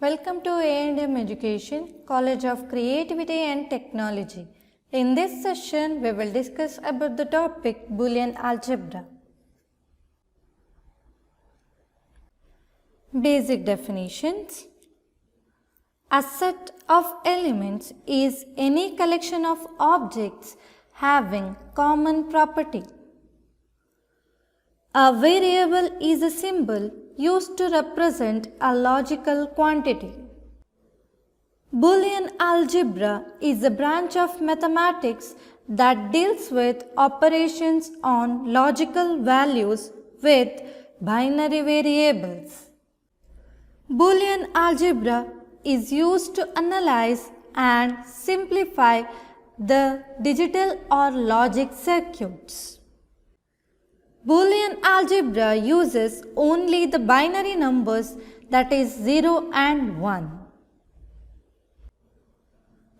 Welcome to A&M Education, College of Creativity and Technology. In this session, we will discuss about the topic Boolean algebra. Basic definitions. A set of elements is any collection of objects having common property. A variable is a symbol used to represent a logical quantity. Boolean algebra is a branch of mathematics that deals with operations on logical values with binary variables. Boolean algebra is used to analyze and simplify the digital or logic circuits. Boolean algebra uses only the binary numbers, that is 0 and 1.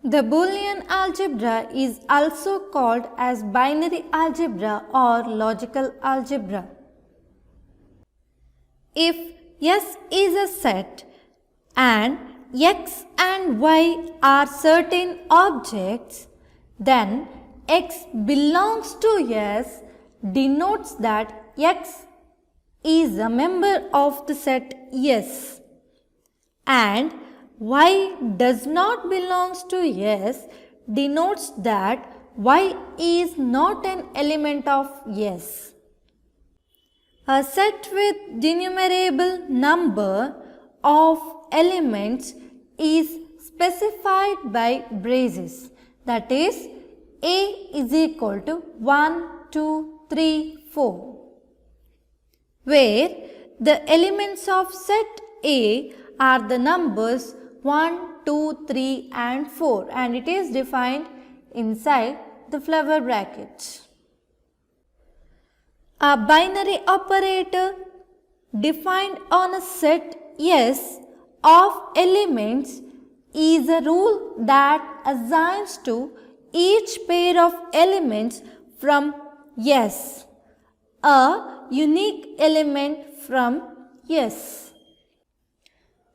The Boolean algebra is also called as binary algebra or logical algebra. If S is a set and X and Y are certain objects, then X belongs to S denotes that X is a member of the set S, and Y does not belongs to S denotes that Y is not an element of S. A set with denumerable number of elements is specified by braces, that is A is equal to 1, 2, 3, 4, where the elements of set A are the numbers 1, 2, 3 and 4, and it is defined inside the flower brackets. A binary operator defined on a set S of elements is a rule that assigns to each pair of elements from S a unique element from S.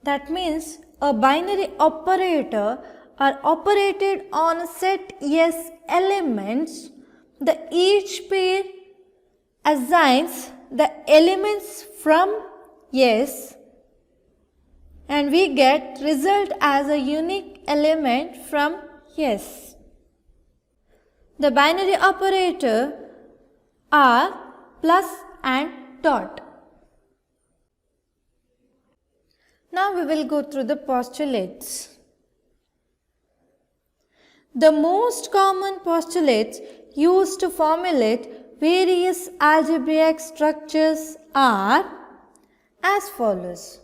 That means a binary operator are operated on a set S elements. The each pair assigns the elements from S, and we get result as a unique element from S. The binary operator are plus and dot. Now we will go through the postulates. The most common postulates used to formulate various algebraic structures are as follows.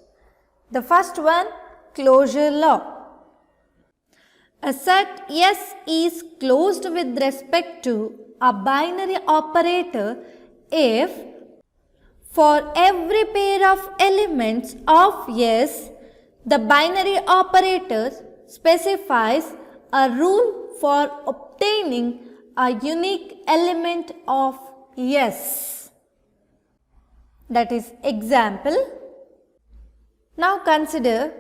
The first one, closure law. A set S is closed with respect to a binary operator if for every pair of elements of S, the binary operator specifies a rule for obtaining a unique element of S. That is example. Now consider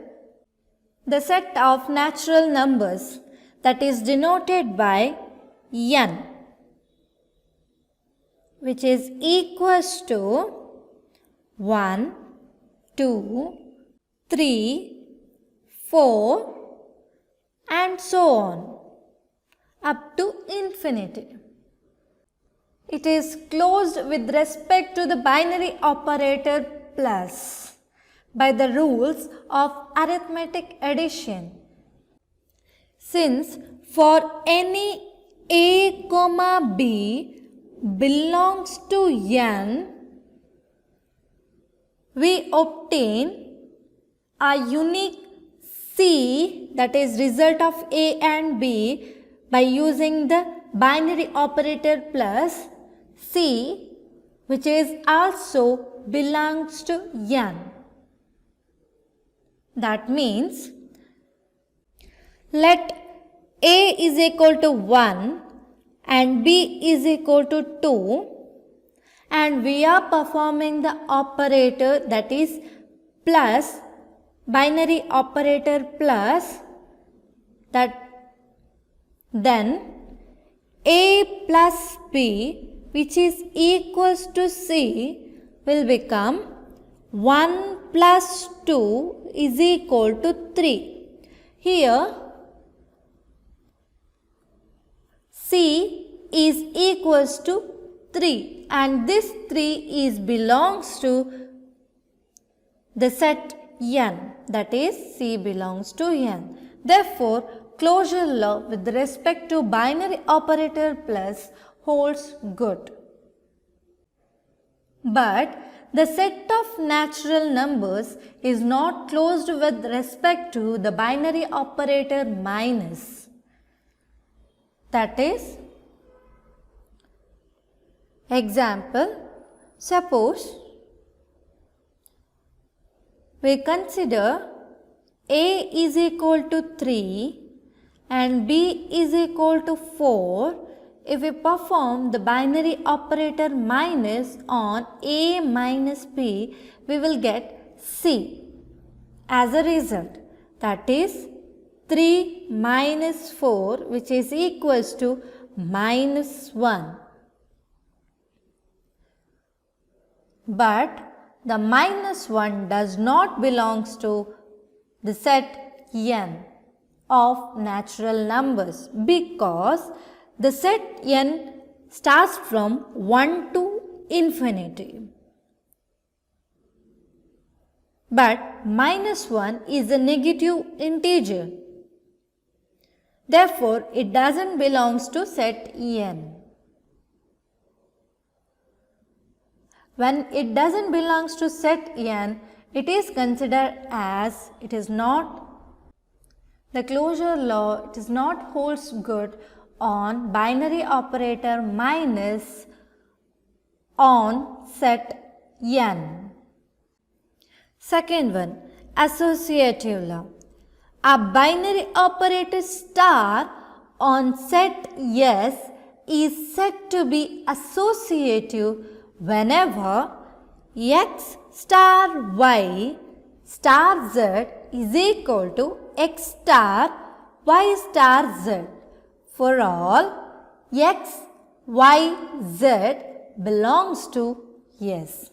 the set of natural numbers that is denoted by n, which is equals to 1, 2, 3, 4 and so on up to infinity. It is closed with respect to the binary operator plus by the rules of arithmetic addition. Since for any A, B belongs to n, we obtain a unique C, that is result of A and B, by using the binary operator plus C, which is also belongs to n. That means let A is equal to 1 and B is equal to 2, and we are performing the operator, that is plus binary operator plus that, then A plus B, which is equals to C, will become 1 plus 2 is equal to 3. Here C is equals to 3 and this 3 is belongs to the set n, that is C belongs to n. Therefore, closure law with respect to binary operator plus holds good. But the set of natural numbers is not closed with respect to the binary operator minus. That is, example, suppose we consider A is equal to 3 and B is equal to 4. If we perform the binary operator minus on A minus B, we will get C as a result. That is 3 minus 4, which is equals to minus 1. But the minus 1 does not belongs to the set n of natural numbers because the set n starts from 1 to infinity. But minus 1 is a negative integer. Therefore, it doesn't belongs to set n. When it doesn't belongs to set n, it is considered as it is not the closure law, it is not holds good on binary operator minus on set n. Second one, associative law. A binary operator star on set S is said to be associative whenever x star y star z is equal to x star y star z for all x, y, z belongs to S.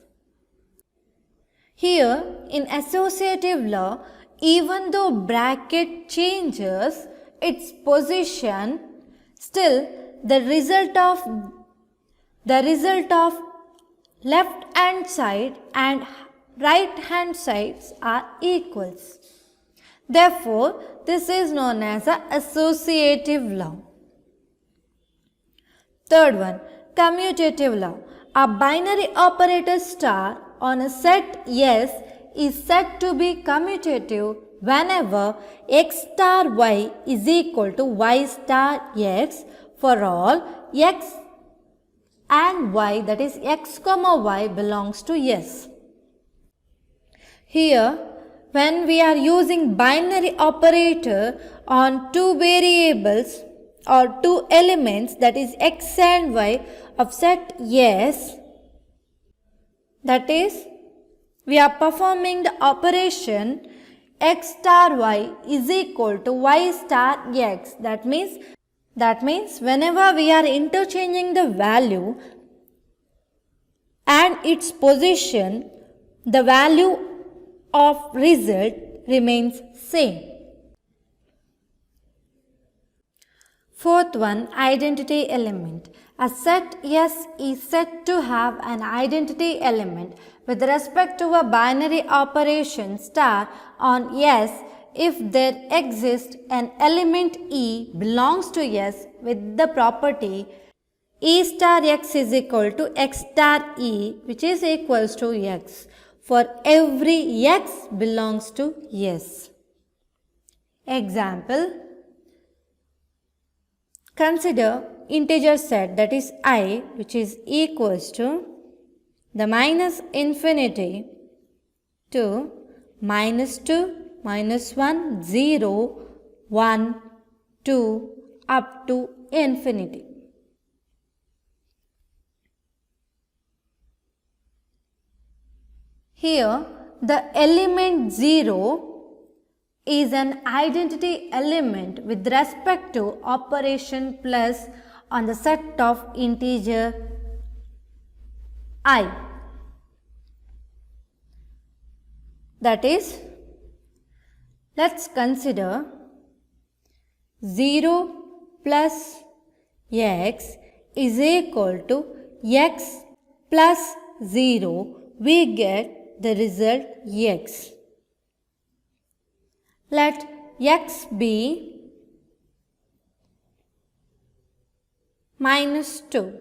Here in associative law, even though bracket changes its position, still the result of left hand side and right hand sides are equals. Therefore, this is known as a associative law. Third one, commutative law. A binary operator star on a set S is said to be commutative whenever x star y is equal to y star x for all x and y, that is x comma y belongs to S. Here, when we are using binary operator on two variables or two elements, that is x and y of set S, that is, we are performing the operation x star y is equal to y star x. That means whenever we are interchanging the value and its position, the value of result remains same. Fourth one, identity element. A set S is said to have an identity element with respect to a binary operation star on S if there exists an element E belongs to S with the property E star x is equal to x star E, which is equals to x for every x belongs to S. Example, consider integer set, that is I, which is equals to the minus infinity to minus 2, minus 1, 0, 1, 2 up to infinity. Here the element 0 is an identity element with respect to operation plus on the set of integer I. That is, let's consider 0 plus x is equal to x plus 0. We get the result x. Let x be minus 2.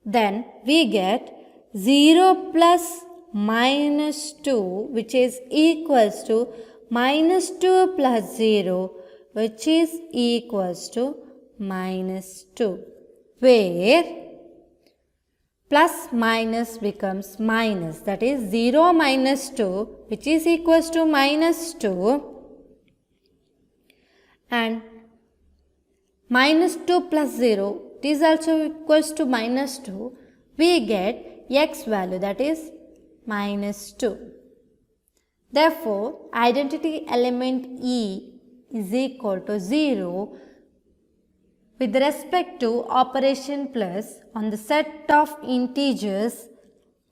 Then we get 0 plus minus 2, which is equals to minus 2 plus 0, which is equals to minus 2, where plus minus becomes minus, that is 0 minus 2, which is equals to minus 2, and minus 2 plus 0, it is also equals to minus 2. We get x value, that is minus 2. Therefore, identity element E is equal to 0 with respect to operation plus on the set of integers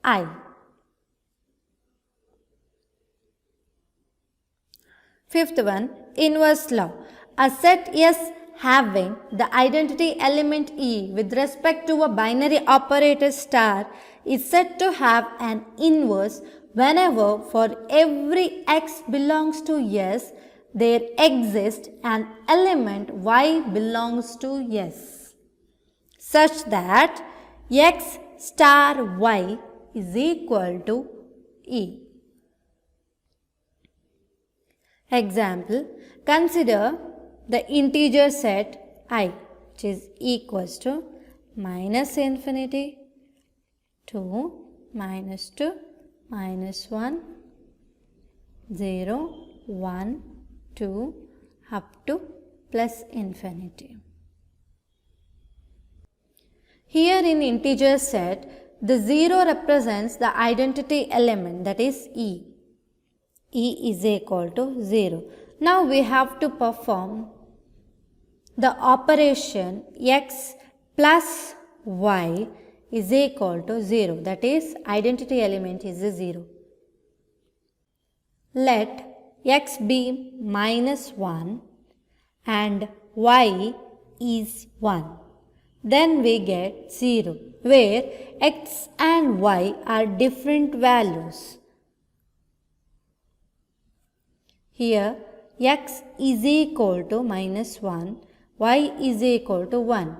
I. Fifth one, inverse law. A set S having the identity element E with respect to a binary operator star is said to have an inverse whenever for every x belongs to S there exists an element y belongs to S, such that x star y is equal to E. Example, consider the integer set I, which is equals to minus infinity to minus 2, minus 1, 0, 1, 2, up to plus infinity. Here in integer set, the 0 represents the identity element, that is E. E is equal to 0. Now we have to perform the operation x plus y is equal to 0, that is identity element is a 0. Let x be minus 1 and y is 1. Then we get 0, where x and y are different values. Here x is equal to minus 1, y is equal to 1.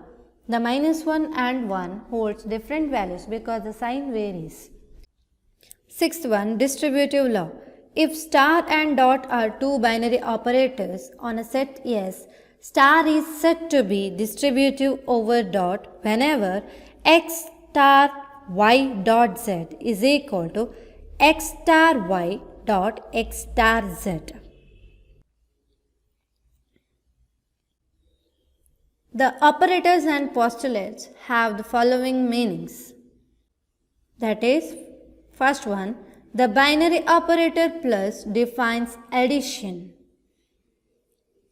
The minus 1 and 1 holds different values because the sign varies. Sixth one, distributive law. If star and dot are two binary operators on a set S, star is said to be distributive over dot whenever x star y dot z is equal to x star y dot x star z. The operators and postulates have the following meanings. That is, first one, the binary operator plus defines addition.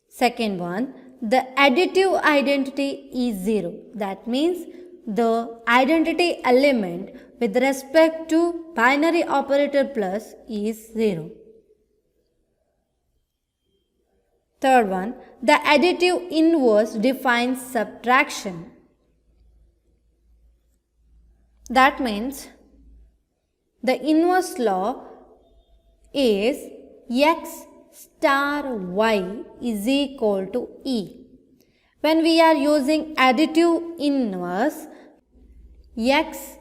Second one, the additive identity is 0. That means the identity element with respect to binary operator plus is 0. Third one, the additive inverse defines subtraction. That means the inverse law is x star y is equal to E. When we are using additive inverse, x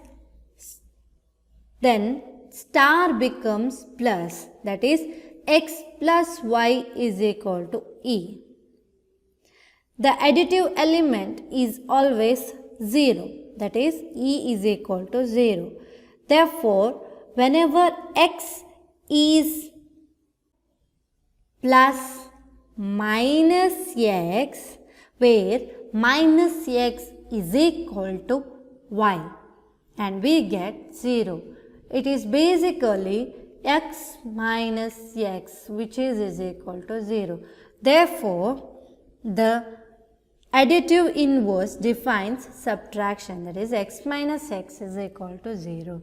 then star becomes plus, that is x plus y is equal to E. The additive element is always 0, that is E is equal to 0. Therefore, whenever x is plus minus x, where minus x is equal to y, and we get 0. It is basically x minus x, which is equal to 0. Therefore, the additive inverse defines subtraction, that is x minus x is equal to 0.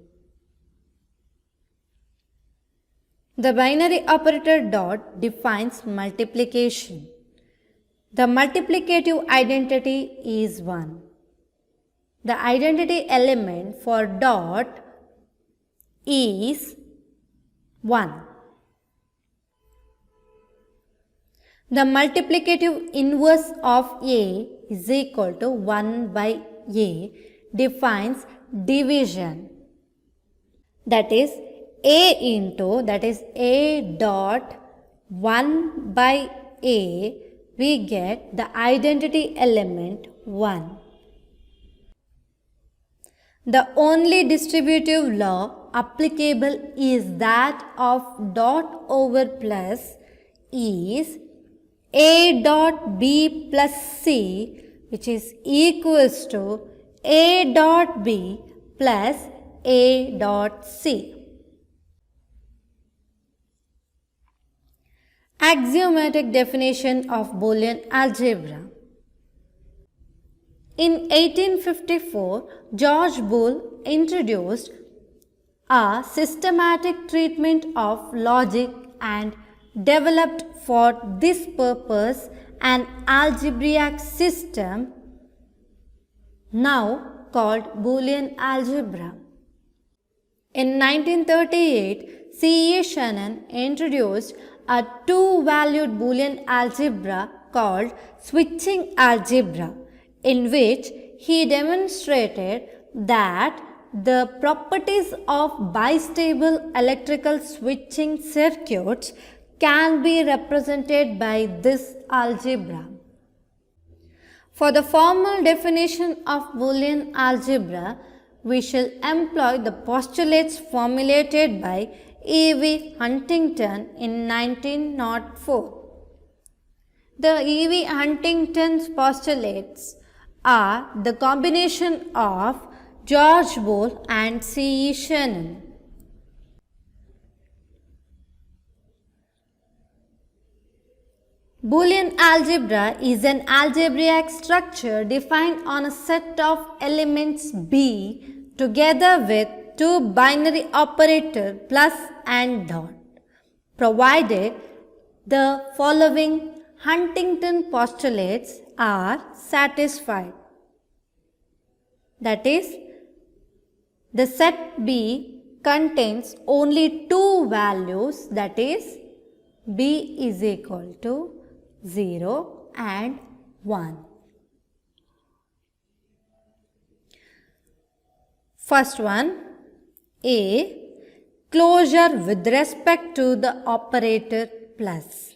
The binary operator dot defines multiplication. The multiplicative identity is 1. The identity element for dot is 1. The multiplicative inverse of A is equal to 1 by A defines division. That is A into, that is A dot 1 by A, we get the identity element 1. The only distributive law applicable is that of dot over plus is A dot B plus C, which is equals to A dot B plus A dot C. Axiomatic definition of Boolean algebra. In 1854, George Boole introduced a systematic treatment of logic and developed for this purpose an algebraic system now called Boolean algebra. In 1938, C.A. Shannon introduced a two-valued Boolean algebra called switching algebra, in which he demonstrated that the properties of bistable electrical switching circuits can be represented by this algebra. For the formal definition of Boolean algebra, we shall employ the postulates formulated by E.V. Huntington in 1904. The E.V. Huntington's postulates are the combination of George Boole and C.E. Shannon. Boolean algebra is an algebraic structure defined on a set of elements B together with two binary operators plus and dot, provided the following Huntington postulates are satisfied. That is, the set B contains only two values, that is, B is equal to 0 and 1. First one, A, closure with respect to the operator plus.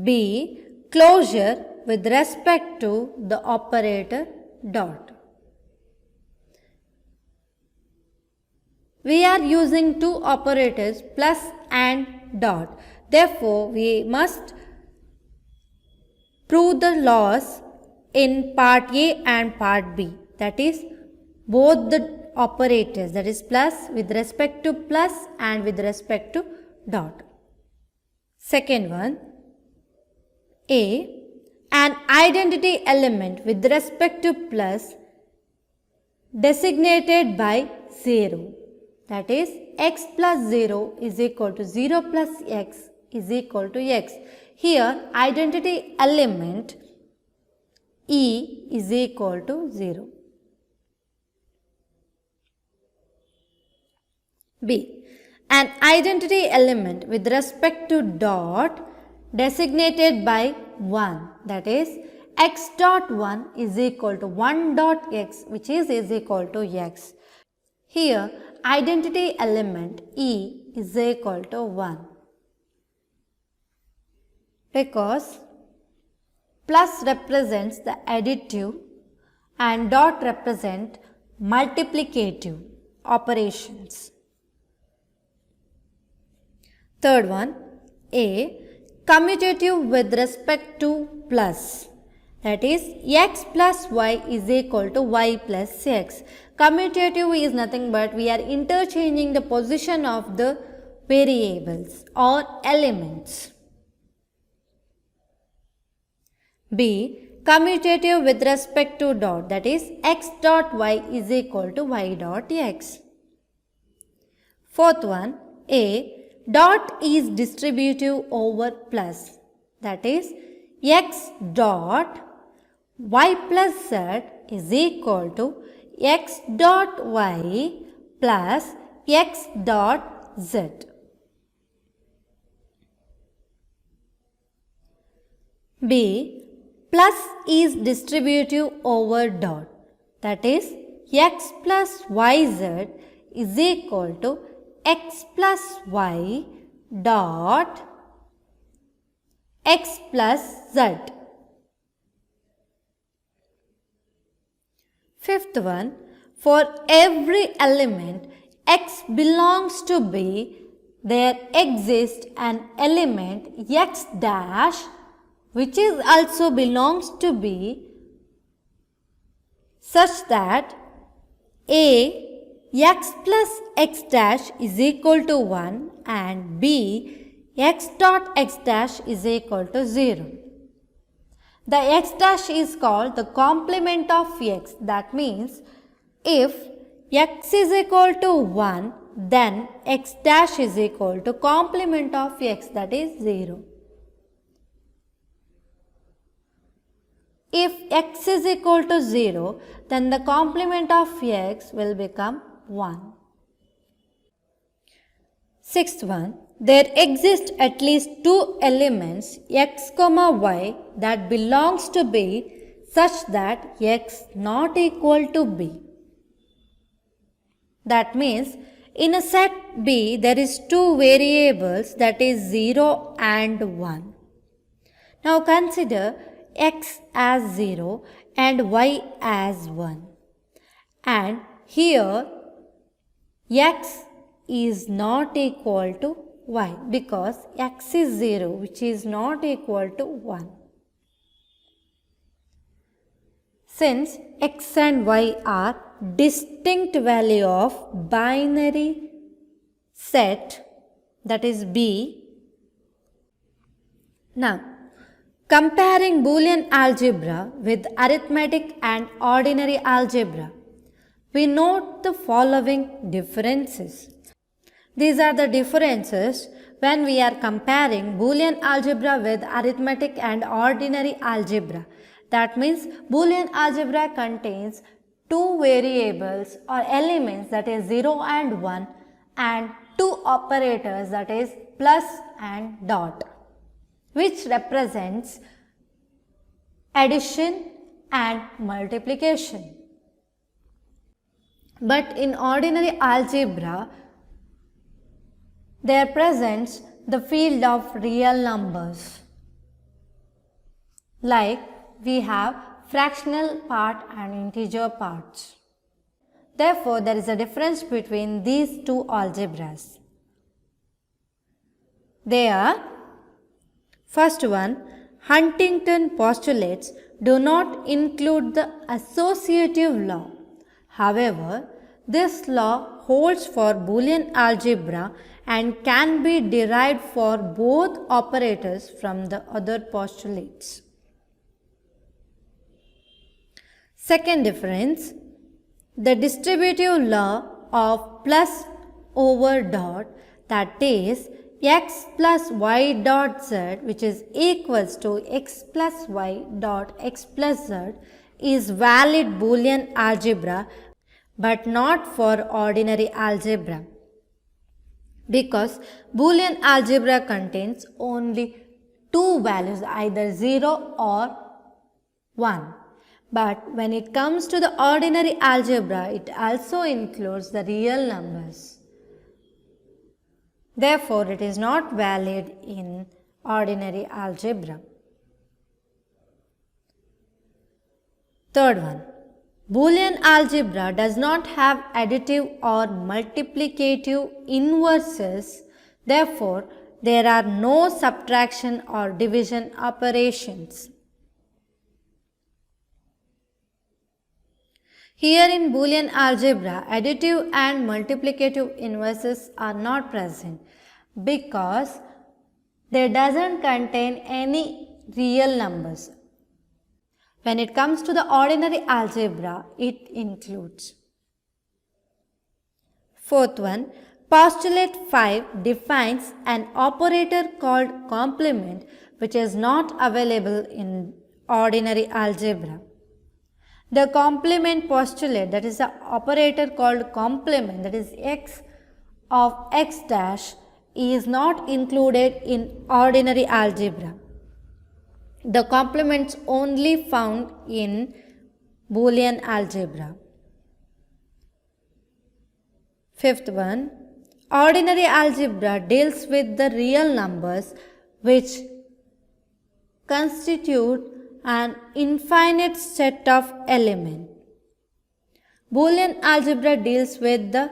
B, closure with respect to the operator dot. We are using two operators plus and dot. Therefore, we must prove the laws in part A and part B. That is, both the operators, that is plus with respect to plus and with respect to dot. Second one, A, an identity element with respect to plus designated by 0. That is, x plus 0 is equal to 0 plus x is equal to x. Here, identity element E is equal to 0. B, an identity element with respect to dot designated by 1, that is, x dot 1 is equal to 1 dot x, which is equal to x. Here, identity element E is equal to 1, because plus represents the additive and dot represent multiplicative operations. Third one, A, commutative with respect to plus. That is x plus y is equal to y plus x. Commutative is nothing but we are interchanging the position of the variables or elements. B. Commutative with respect to dot, that is x dot y is equal to y dot x. Fourth one, A. Dot is distributive over plus, that is x dot y plus z is equal to x dot y plus x dot z. B. Plus is distributive over dot, that is x plus yz is equal to x plus y dot x plus z. Fifth one, for every element x belongs to B, there exists an element x dash which is also belongs to B such that A x plus x dash is equal to 1 and B x dot x dash is equal to 0. The x dash is called the complement of x. That means if x is equal to 1, then x dash is equal to complement of x, that is 0. If x is equal to 0, then the complement of x will become 1. Sixth one, there exist at least two elements x, y that belongs to B such that x not equal to B. That means in a set B there is two variables, that is 0 and 1. Now consider x as 0 and y as 1. And here x is not equal to y because x is 0 which is not equal to 1. Since x and y are distinct value of binary set, that is B. Now, comparing Boolean algebra with arithmetic and ordinary algebra, we note the following differences. These are the differences when we are comparing Boolean algebra with arithmetic and ordinary algebra. That means Boolean algebra contains two variables or elements, that is 0 and 1, and two operators, that is plus and dot, which represents addition and multiplication. But in ordinary algebra, there presents the field of real numbers. Like we have fractional part and integer parts. Therefore, there is a difference between these two algebras. They are, first one, Huntington postulates do not include the associative law. However, this law holds for Boolean algebra and can be derived for both operators from the other postulates. Second difference, the distributive law of plus over dot, that is x plus y dot z, which is equals to x plus y dot x plus z, is valid Boolean algebra but not for ordinary algebra, because Boolean algebra contains only two values, either 0 or 1. But when it comes to the ordinary algebra, it also includes the real numbers. Therefore, it is not valid in ordinary algebra. Third one, Boolean algebra does not have additive or multiplicative inverses. Therefore, there are no subtraction or division operations. Here in Boolean algebra, additive and multiplicative inverses are not present because they doesn't contain any real numbers. When it comes to the ordinary algebra, it includes. Fourth one, postulate 5 defines an operator called complement which is not available in ordinary algebra. The complement postulate, that is the operator called complement, that is x of x dash, is not included in ordinary algebra. The complements only found in Boolean algebra. Fifth one, ordinary algebra deals with the real numbers which constitute an infinite set of elements. Boolean algebra deals with the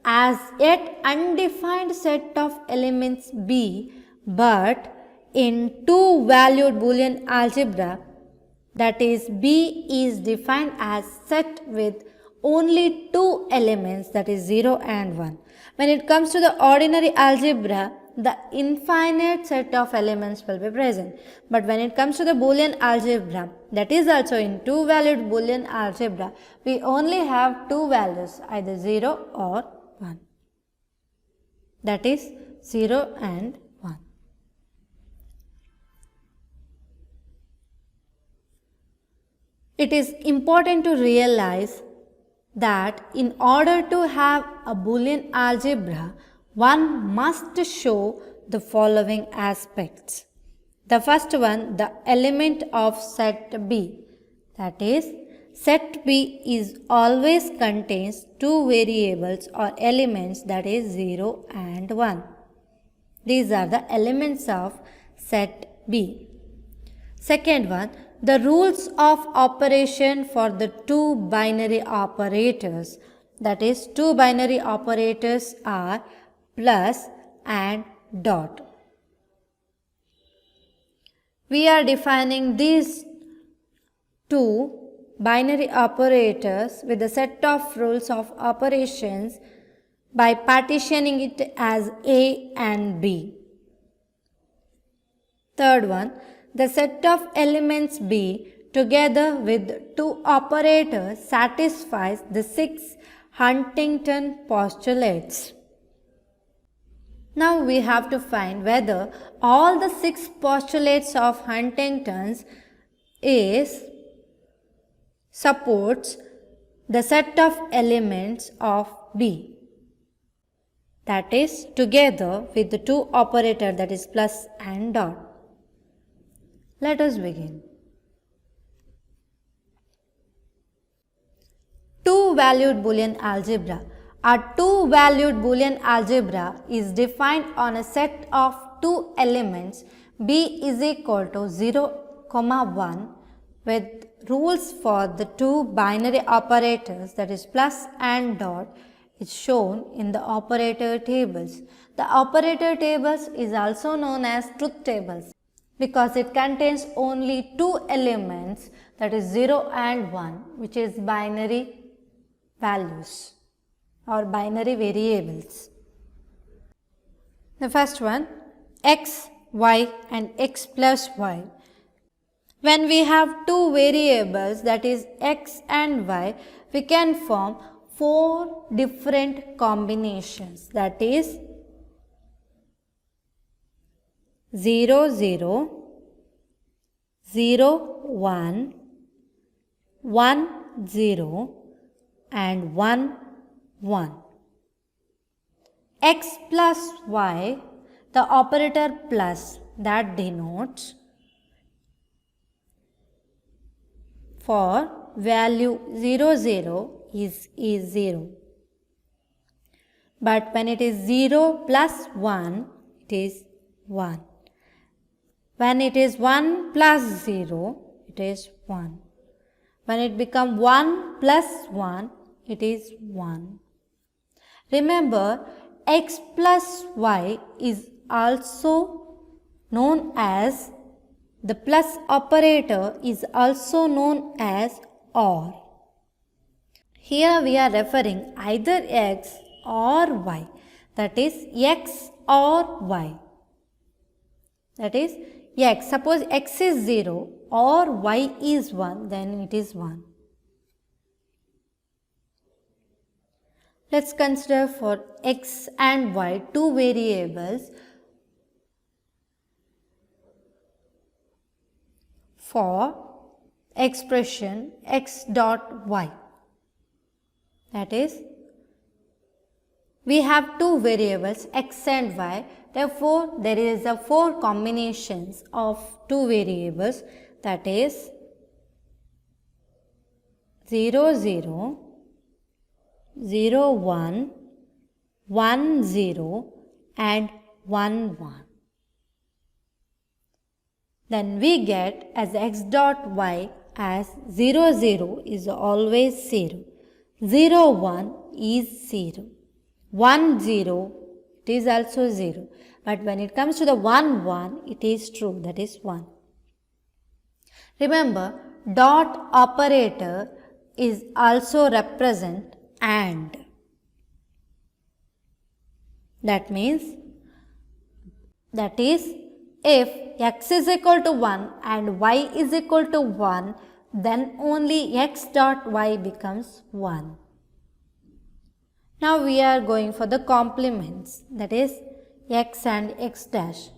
as yet undefined set of elements B, but in two-valued Boolean algebra, that is B is defined as set with only two elements, that is 0 and 1. When it comes to the ordinary algebra, the infinite set of elements will be present. But when it comes to the Boolean algebra, that is also in two-valued Boolean algebra, we only have two values, either 0 or 1. That is 0 and 1. It is important to realize that in order to have a Boolean algebra, one must show the following aspects. The first one, the element of set B. That is, set B is always contains two variables or elements, that is 0 and 1. These are the elements of set B. Second one, the rules of operation for the two binary operators. That is, two binary operators are plus and dot. We are defining these two binary operators with a set of rules of operations by partitioning it as A and B. Third one, the set of elements B together with two operators satisfies the 6 Huntington postulates. Now we have to find whether all the 6 postulates of Huntington's supports the set of elements of B. That is, together with the two operator, that is plus and dot. Let us begin. Two-valued Boolean algebra. A two-valued Boolean algebra is defined on a set of two elements B is equal to 0, 1 with rules for the two binary operators, that is plus and dot, is shown in the operator tables. The operator tables is also known as truth tables because it contains only two elements, that is 0 and 1, which is binary values or binary variables. The first one, x, y and x plus y. When we have two variables, that is x and y, we can form 4 different combinations, that is 0, 0, 0, 1, 1, 0 and 1, 1. X plus y, the operator plus, that denotes for value 0, 0 is 0. But when it is 0 plus 1, it is 1. When it is 1 plus 0, it is 1. When it becomes 1 plus 1, it is 1. Remember, x plus y is also known as, the plus operator is also known as OR. Here we are referring either x or y, that is x or y. That is x. Suppose x is 0 or y is 1, then it is 1. Let's consider for x and y two variables for expression x dot y. That is, we have two variables x and y. Therefore, there is a 4 combinations of two variables, that is 0, 0, 0, 1, 1, 0 and 1, 1. Then we get as x dot y as 0, 0 is always 0, 0, 1 is 0, 1, 0 it is also 0. But when it comes to the 1, 1, it is true, that is 1. Remember, dot operator is also represent AND. That means, that is, if x is equal to 1 and y is equal to 1, then only x dot y becomes 1. Now we are going for the complements, that is x and x dash.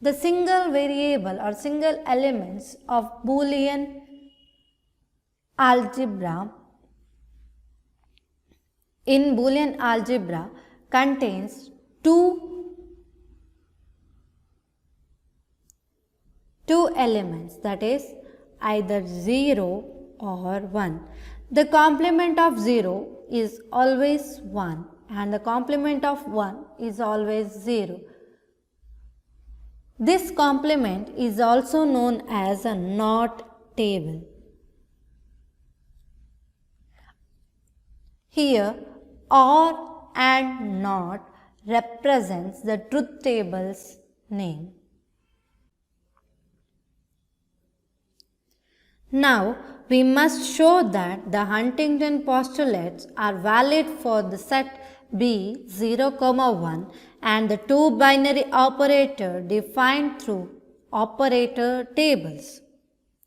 The single variable or single elements of Boolean algebra in Boolean algebra contains two elements, that is either 0 or 1. The complement of 0 is always 1 and the complement of 1 is always 0. This complement is also known as a NOT table. Here, OR and NOT represents the truth table's name. Now, we must show that the Huntington postulates are valid for the set B 0, 1 and the two binary operator defined through operator tables.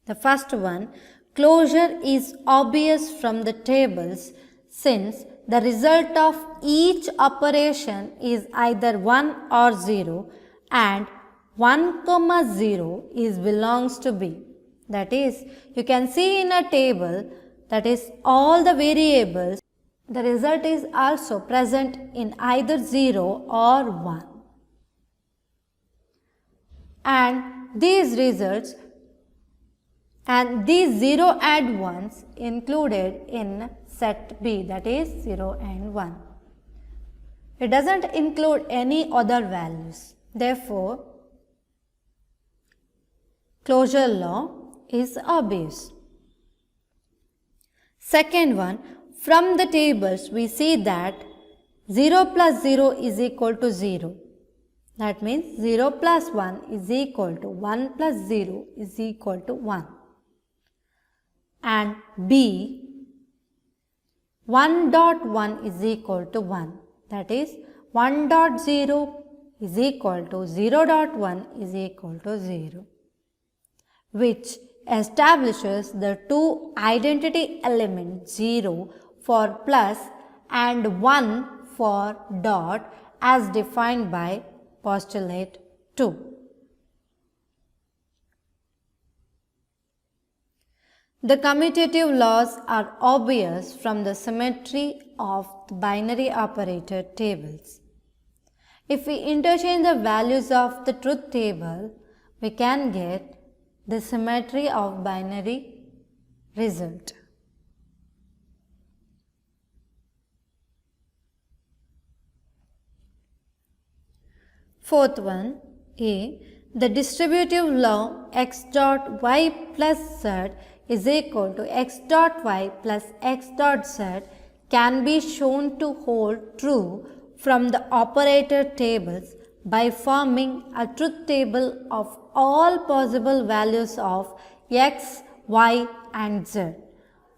The first one, closure is obvious from the tables since the result of each operation is either 1 or 0 and 1, 0 is belongs to B. That is, you can see in a table, that is all the variables, the result is also present in either 0 or 1. And these results and these 0 and 1s included in set B, that is 0 and 1. It doesn't include any other values. Therefore, closure law is obvious. Second one, from the tables we see that 0 plus 0 is equal to 0. That means 0 plus 1 is equal to 1 plus 0 is equal to 1. And B, 1 dot 1 is equal to 1. That is 1 dot 0 is equal to 0 dot 1 is equal to 0, which establishes the two identity elements 0 for plus and 1 for dot as defined by postulate 2. The commutative laws are obvious from the symmetry of the binary operator tables. If we interchange the values of the truth table, we can get the symmetry of binary result. Fourth one, A. The distributive law x dot y plus z is equal to x dot y plus x dot z can be shown to hold true from the operator tables by forming a truth table of all possible values of x, y and z.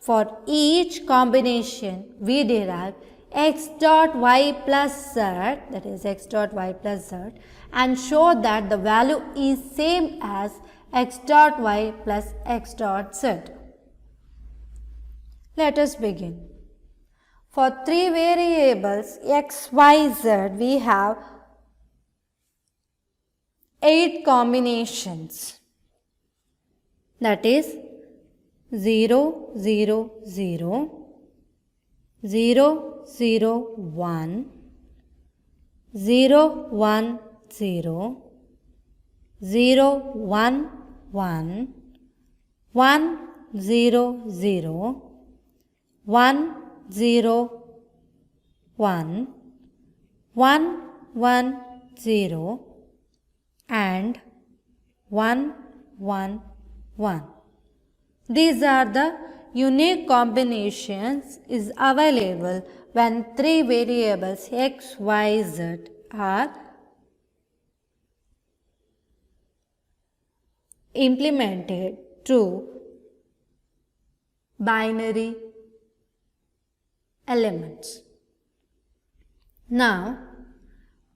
For each combination, we derive x dot y plus z, that is x dot y plus z, and show that the value is same as x dot y plus x dot z. Let us begin. For three variables x, y, z, we have 8 combinations. That is 0, 0, 0, 0, 0, 1, 0, 1, 0, 0, 1, 1, 1, 0, 0, 1, 0, 1, 1, 1, 0, and 1, 1, 1. These are the unique combinations is available when three variables x, y, z are implemented through binary elements. Now,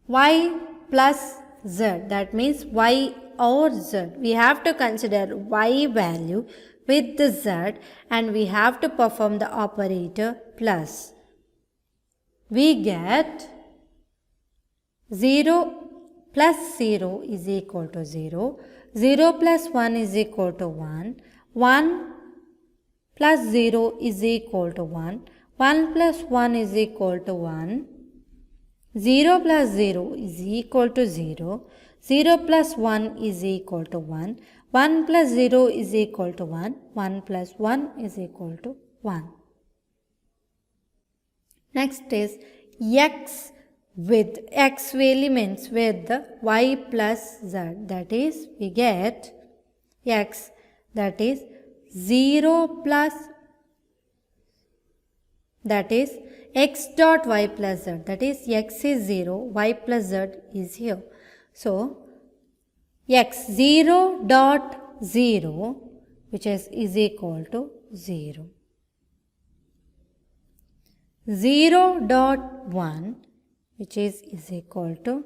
y plus z, that means y or z, we have to consider y value with the z and we have to perform the operator plus. We get 0 plus 0 is equal to 0, 0 plus 1 is equal to 1, 1 plus 0 is equal to 1, 1 plus 1 is equal to 1, 0 plus 0 is equal to 0, 0 plus 1 is equal to 1, 1 plus 0 is equal to 1, 1 plus 1 is equal to 1. Next is x with x elements with the y plus z, that is we get x, that is 0 plus, that is x dot y plus z, that is x is 0, y plus z is here. So, x 0 dot 0 which is equal to 0. 0 dot 1 which is equal to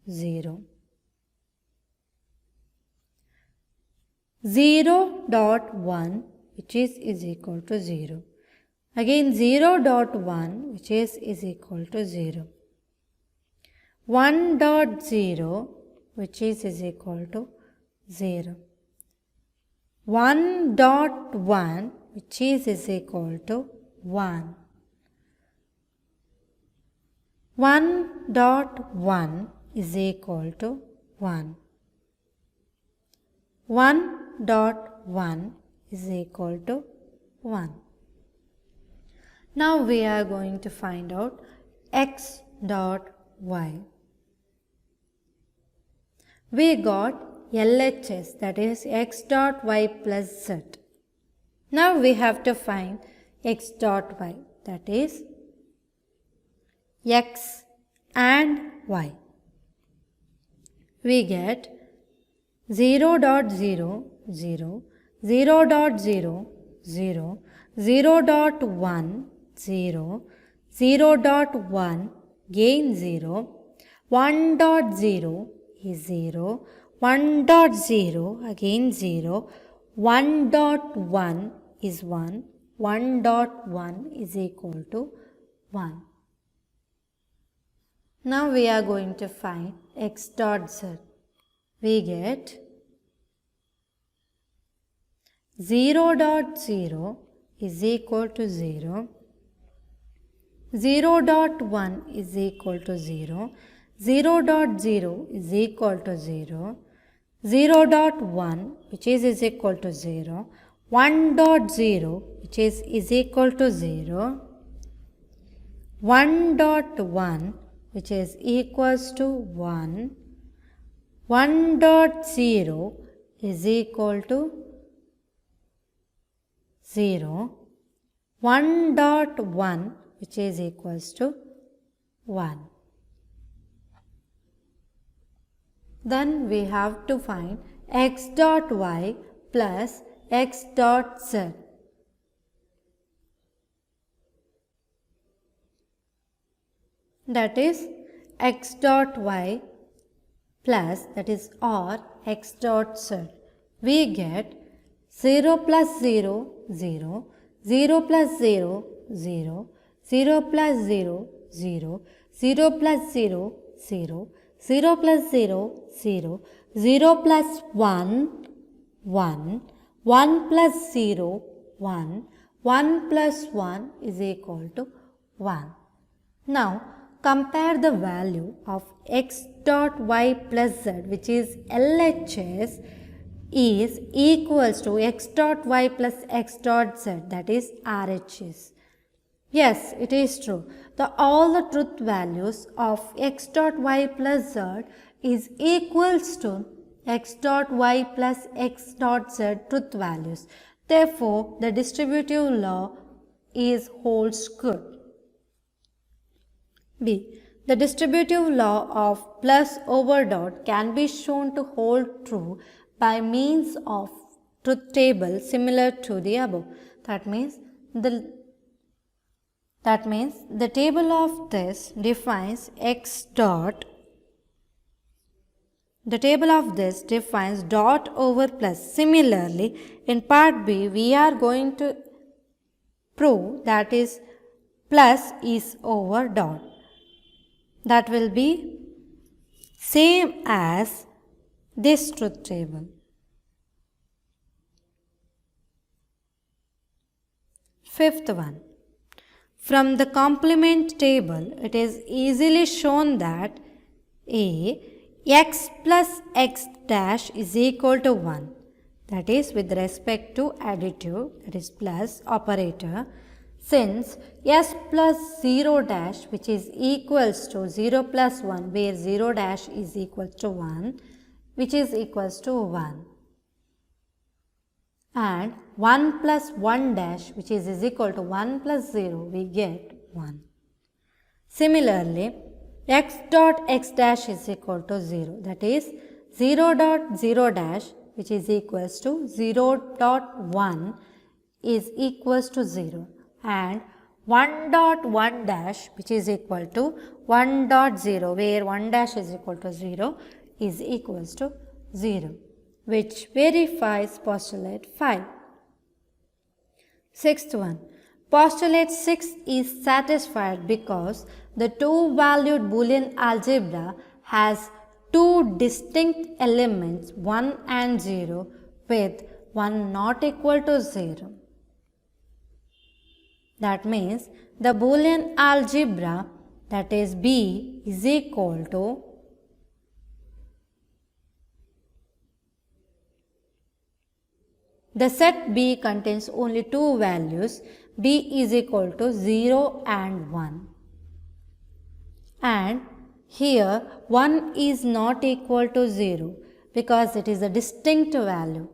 0. 0 dot 1 which is equal to 0. Again 0 dot 1 which is equal to 0. 1 dot 0 which is equal to 0. 1 dot 1 which is equal to 1. 1 dot 1 is equal to 1. 1 dot 1 is equal to 1. Now we are going to find out x dot y. We got LHS, that is x dot y plus z. Now we have to find x dot y, that is x and y. We get 0 dot 0, 0, 0 dot 0, 0, 0 dot 1, 0, 0 dot 1, gain 0, 1 dot 0 is 0, 1 dot 0, again 0, 1 dot 1 is 1, 1 dot 1 is equal to 1. Now we are going to find x dot z. We get 0 dot 0 is equal to 0, 0 dot 1 is equal to 0, 0 dot 0 is equal to 0, 0 dot 1 which is equal to 0, 1 dot 0 which is equal to 0, 1 dot 1 which is equals to 1, 1 dot 0 is equal to 0, 1 dot 1 which is equals to 1. Then we have to find x dot y plus x dot z. that is x dot y plus, that is, or x dot z. We get 0 plus 0, 0, 0 plus 0, 0, 0 plus 0, 0, 0 plus 0, 0, 0 plus 0, 0, 0 plus 1, 1, 1 plus 0, 1, 1 plus 1 is equal to 1. Now, compare the value of x dot y plus z, which is LHS, is equals to x dot y plus x dot z, that is RHS. Yes, it is true. All the truth values of x dot y plus z is equals to x dot y plus x dot z truth values. Therefore, the distributive law holds good. B. The distributive law of plus over dot can be shown to hold true by means of truth table similar to the above. That means the table of this defines x dot. The table of this defines dot over plus. Similarly, in part B, we are going to prove that is plus is over dot. That will be same as this truth table. Fifth one. From the complement table, it is easily shown that x plus x dash is equal to 1. That is with respect to additive, that is plus operator. Since s plus 0 dash, which is equals to 0 plus 1, where 0 dash is equal to 1, which is equals to 1. And 1 plus 1 dash, which is equal to 1 plus 0, we get 1. Similarly, x dot x dash is equal to 0. That is 0 dot 0 dash, which is equals to 0 dot 1 is equals to 0. And 1 dot 1 dash, which is equal to 1 dot 0, where 1 dash is equal to 0, is equals to 0, which verifies postulate 5. Sixth one. Postulate 6 is satisfied because the two-valued Boolean algebra has two distinct elements, 1 and 0, with 1 not equal to 0. That means the Boolean algebra, that is B, is equal to the set B contains only two values. B is equal to 0 and 1. And here 1 is not equal to 0 because it is a distinct value.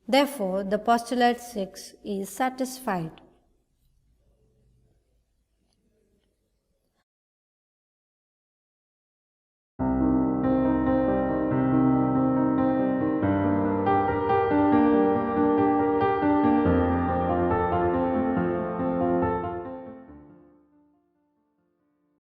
Therefore, the postulate 6 is satisfied.